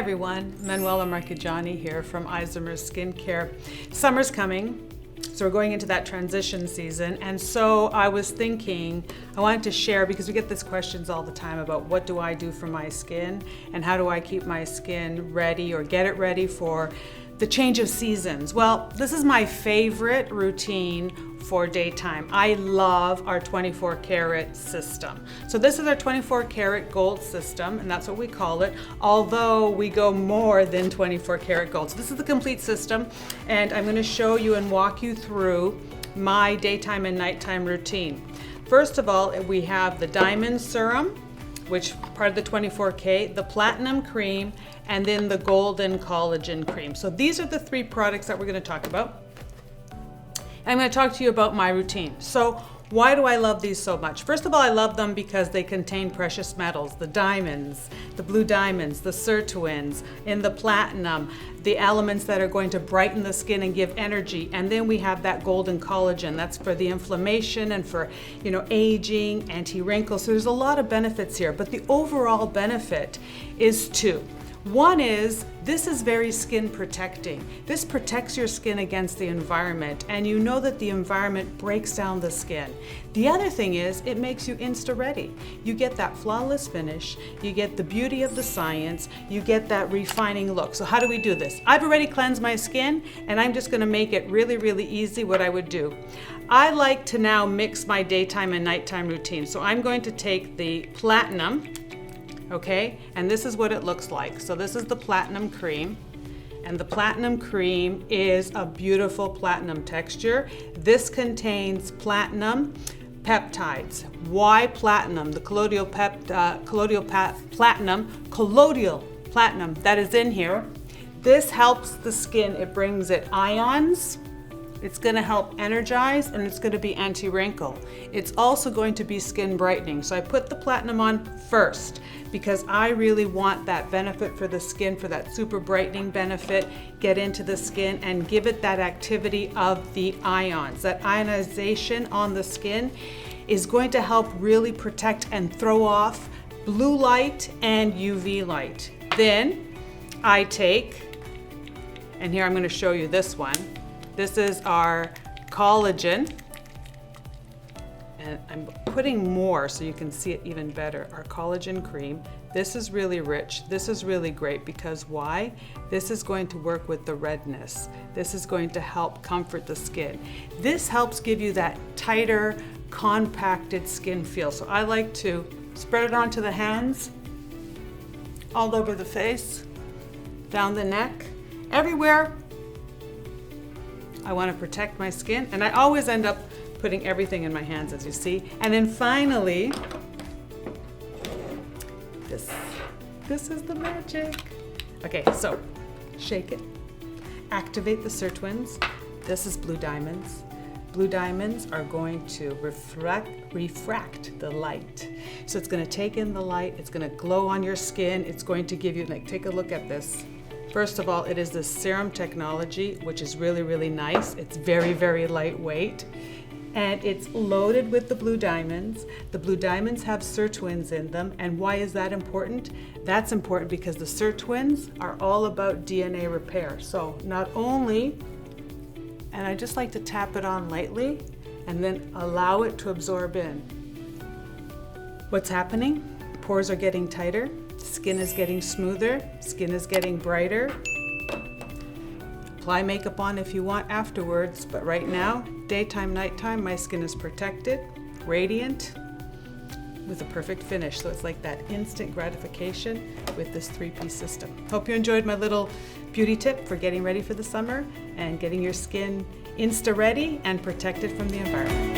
everyone, Manuela Marchigiani here from Isomer Skincare. Summer's coming, so we're going into that transition season, and so I was thinking I wanted to share, because we get these questions all the time about what do I do for my skin and how do I keep my skin ready or get it ready for the change of seasons. Well, this is my favorite routine for daytime. I love our 24 karat system. So this is our 24 karat gold system, and that's what we call it, although we go more than 24 karat gold. So this is the complete system, and I'm gonna show you and walk you through my daytime and nighttime routine. First of all, we have the diamond serum, which part of the 24K, the platinum cream, and then the golden collagen cream. So these are the three products that we're gonna talk about. I'm gonna talk to you about my routine. So why do I love these so much? First of all, I love them because they contain precious metals, the diamonds, the blue diamonds, the sirtuins, and the platinum, the elements that are going to brighten the skin and give energy. And then we have that golden collagen. That's for the inflammation and for, aging, anti-wrinkles. So there's a lot of benefits here, but the overall benefit is two. One is, this is very skin protecting. This protects your skin against the environment, and you know that the environment breaks down the skin. The other thing is, it makes you insta-ready. You get that flawless finish, you get the beauty of the science, you get that refining look. So how do we do this? I've already cleansed my skin, and I'm just gonna make it really, really easy what I would do. I like to now mix my daytime and nighttime routine. So I'm going to take the platinum, okay? And this is what it looks like. So this is the platinum cream, and the platinum cream is a beautiful platinum texture. This contains platinum peptides. Why platinum? The colloidal platinum that is in here. This helps the skin. It brings it ions. It's gonna help energize, and it's gonna be anti-wrinkle. It's also going to be skin brightening. So I put the platinum on first because I really want that benefit for the skin, for that super brightening benefit, get into the skin and give it that activity of the ions. That ionization on the skin is going to help really protect and throw off blue light and UV light. Then I take, and here I'm gonna show you this one. This is our collagen, and I'm putting more so you can see it even better. Our collagen cream. This is really rich. This is really great because why? This is going to work with the redness. This is going to help comfort the skin. This helps give you that tighter, compacted skin feel. So I like to spread it onto the hands, all over the face, down the neck, everywhere. I want to protect my skin, and I always end up putting everything in my hands, as you see. And then finally, this is the magic. Okay, so shake it, activate the sirtuins. This is blue diamonds. Blue diamonds are going to refract the light. So it's going to take in the light, it's going to glow on your skin, it's going to give you, take a look at this. First of all, it is the serum technology, which is really, really nice. It's very, very lightweight, and it's loaded with the blue diamonds. The blue diamonds have sirtuins in them, and why is that important? That's important because the sirtuins are all about DNA repair. So not only, and I just like to tap it on lightly and then allow it to absorb in. What's happening? Pores are getting tighter. Skin is getting smoother, skin is getting brighter. Apply makeup on if you want afterwards, but right now, daytime, nighttime, my skin is protected, radiant, with a perfect finish. So it's like that instant gratification with this three-piece system. Hope you enjoyed my little beauty tip for getting ready for the summer and getting your skin insta-ready and protected from the environment.